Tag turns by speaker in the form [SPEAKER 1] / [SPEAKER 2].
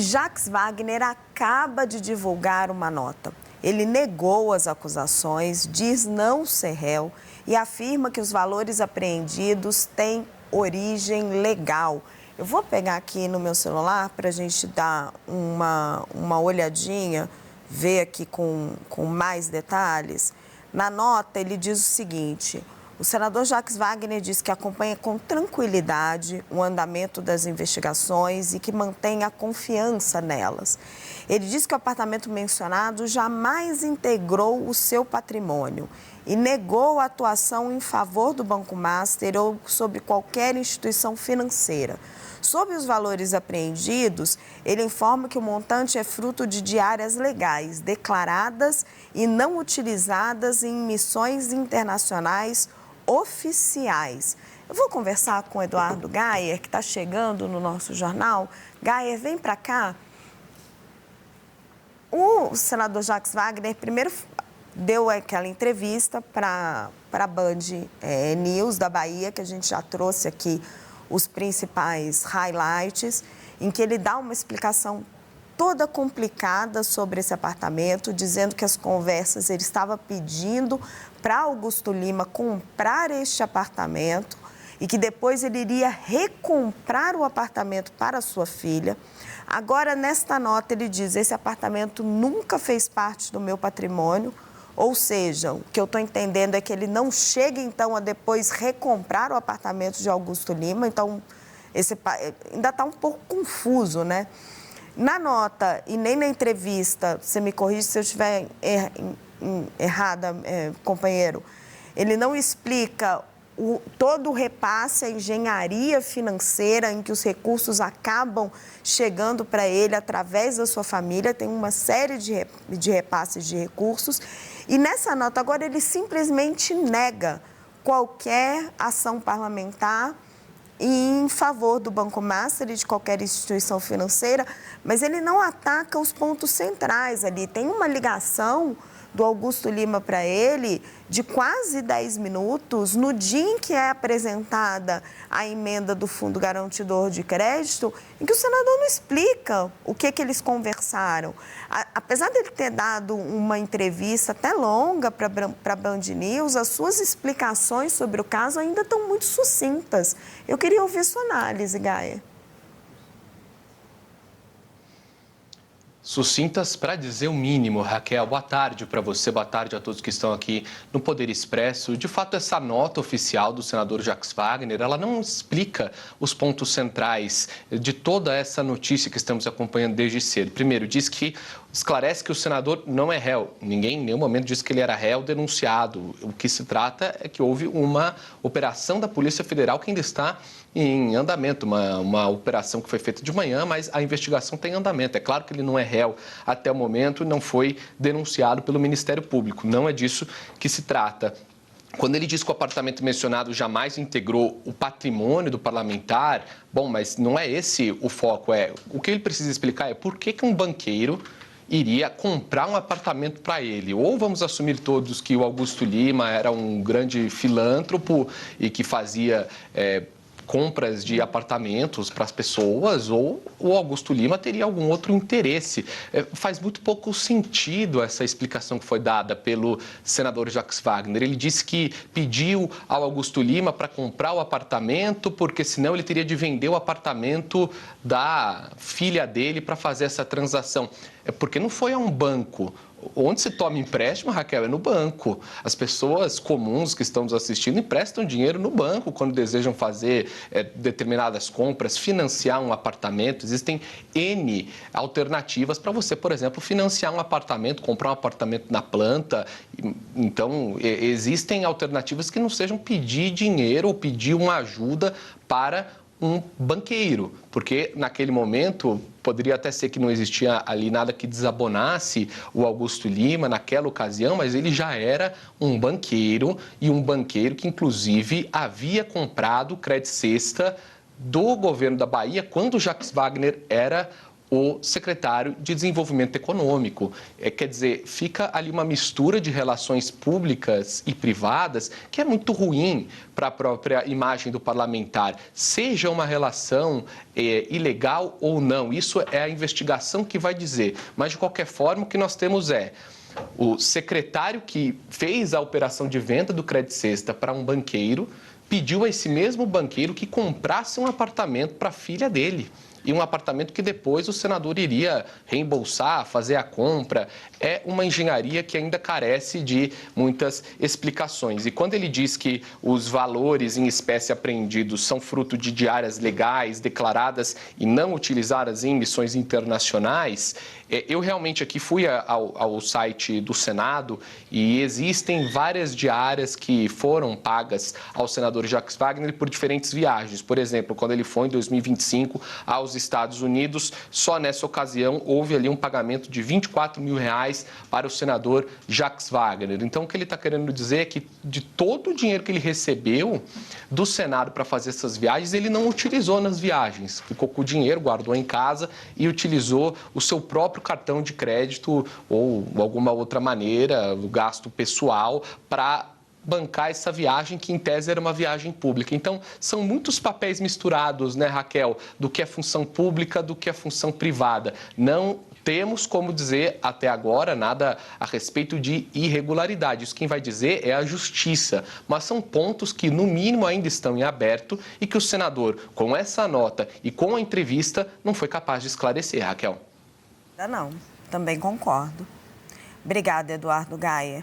[SPEAKER 1] Jacques Wagner acaba de divulgar uma nota. Ele negou as acusações, diz não ser réu e afirma que os valores apreendidos têm origem legal. Eu vou pegar aqui no meu celular para a gente dar uma olhadinha, ver aqui com mais detalhes. Na nota, ele diz o seguinte: o senador Jacques Wagner diz que acompanha com tranquilidade o andamento das investigações e que mantém a confiança nelas. Ele diz que o apartamento mencionado jamais integrou o seu patrimônio e negou a atuação em favor do Banco Master ou sobre qualquer instituição financeira. Sobre os valores apreendidos, ele informa que o montante é fruto de diárias legais, declaradas e não utilizadas em missões internacionais oficiais. Eu vou conversar com o Eduardo Gayer, que está chegando no nosso jornal. Gayer, vem para cá. O senador Jacques Wagner primeiro deu aquela entrevista para a Band News da Bahia, que a gente já trouxe aqui os principais highlights, em que ele dá uma explicação toda complicada sobre esse apartamento, dizendo que as conversas ele estava pedindo para Augusto Lima comprar este apartamento e que depois ele iria recomprar o apartamento para sua filha. Agora, nesta nota, ele diz: esse apartamento nunca fez parte do meu patrimônio, ou seja, o que eu estou entendendo é que ele não chega, então, a depois recomprar o apartamento de Augusto Lima. Então, ainda está um pouco confuso, né? Na nota e nem na entrevista, você me corrige se eu estiver errada, companheiro, ele não explica todo o repasse, a engenharia financeira em que os recursos acabam chegando para ele através da sua família. Tem uma série de repasses de recursos. E nessa nota agora ele simplesmente nega qualquer ação parlamentar em favor do Banco Master e de qualquer instituição financeira, mas ele não ataca os pontos centrais ali. Tem uma ligação do Augusto Lima para ele de quase 10 minutos no dia em que é apresentada a emenda do Fundo Garantidor de Crédito, em que o senador não explica o que eles conversaram. Apesar dele ter dado uma entrevista até longa para a Band News, as suas explicações sobre o caso ainda estão muito sucintas. Eu queria ouvir sua análise, Gaia.
[SPEAKER 2] Sucintas para dizer o mínimo, Raquel. Boa tarde para você, boa tarde a todos que estão aqui no Poder Expresso. De fato, essa nota oficial do senador Jacques Wagner, ela não explica os pontos centrais de toda essa notícia que estamos acompanhando desde cedo. Primeiro, esclarece que o senador não é réu. Ninguém em nenhum momento disse que ele era réu denunciado. O que se trata é que houve uma operação da Polícia Federal que ainda está em andamento, uma operação que foi feita de manhã, mas a investigação tem andamento. É claro que ele não é réu até o momento e não foi denunciado pelo Ministério Público. Não é disso que se trata. Quando ele diz que o apartamento mencionado jamais integrou o patrimônio do parlamentar, bom, mas não é esse o foco. O que ele precisa explicar é por que um banqueiro iria comprar um apartamento para ele. Ou vamos assumir todos que o Augusto Lima era um grande filântropo e que fazia compras de apartamentos para as pessoas, ou o Augusto Lima teria algum outro interesse. Faz muito pouco sentido essa explicação que foi dada pelo senador Jacques Wagner. Ele disse que pediu ao Augusto Lima para comprar o apartamento, porque senão ele teria de vender o apartamento da filha dele para fazer essa transação. Porque não foi a um banco. Onde se toma empréstimo, Raquel, é no banco. As pessoas comuns que estão nos assistindo emprestam dinheiro no banco quando desejam fazer determinadas compras, financiar um apartamento. Existem N alternativas para você, por exemplo, financiar um apartamento, comprar um apartamento na planta. Então, existem alternativas que não sejam pedir dinheiro ou pedir uma ajuda para um banqueiro, porque naquele momento poderia até ser que não existia ali nada que desabonasse o Augusto Lima naquela ocasião, mas ele já era um banqueiro, e um banqueiro que inclusive havia comprado Credicesta do governo da Bahia quando Jacques Wagner era o secretário de Desenvolvimento Econômico. Quer dizer, fica ali uma mistura de relações públicas e privadas que é muito ruim para a própria imagem do parlamentar, seja uma relação ilegal ou não. Isso é a investigação que vai dizer. Mas, de qualquer forma, o que nós temos é o secretário que fez a operação de venda do Credit Sexta para um banqueiro, pediu a esse mesmo banqueiro que comprasse um apartamento para a filha dele. E um apartamento que depois o senador iria reembolsar, fazer a compra. É uma engenharia que ainda carece de muitas explicações. E quando ele diz que os valores em espécie apreendidos são fruto de diárias legais declaradas e não utilizadas em missões internacionais, eu realmente aqui fui ao site do Senado e existem várias diárias que foram pagas ao senador Jacques Wagner por diferentes viagens. Por exemplo, quando ele foi em 2025 aos Estados Unidos, só nessa ocasião houve ali um pagamento de R$24 mil para o senador Jacques Wagner. Então, o que ele está querendo dizer é que de todo o dinheiro que ele recebeu do Senado para fazer essas viagens, ele não utilizou nas viagens. Ficou com o dinheiro, guardou em casa e utilizou o seu próprio cartão de crédito ou alguma outra maneira, o gasto pessoal, para bancar essa viagem, que em tese era uma viagem pública. Então, são muitos papéis misturados, né, Raquel, do que é função pública, do que é função privada. Não temos como dizer até agora nada a respeito de irregularidade. Isso quem vai dizer é a Justiça. Mas são pontos que, no mínimo, ainda estão em aberto e que o senador, com essa nota e com a entrevista, não foi capaz de esclarecer, Raquel.
[SPEAKER 1] Não, também concordo. Obrigada, Eduardo Gaia.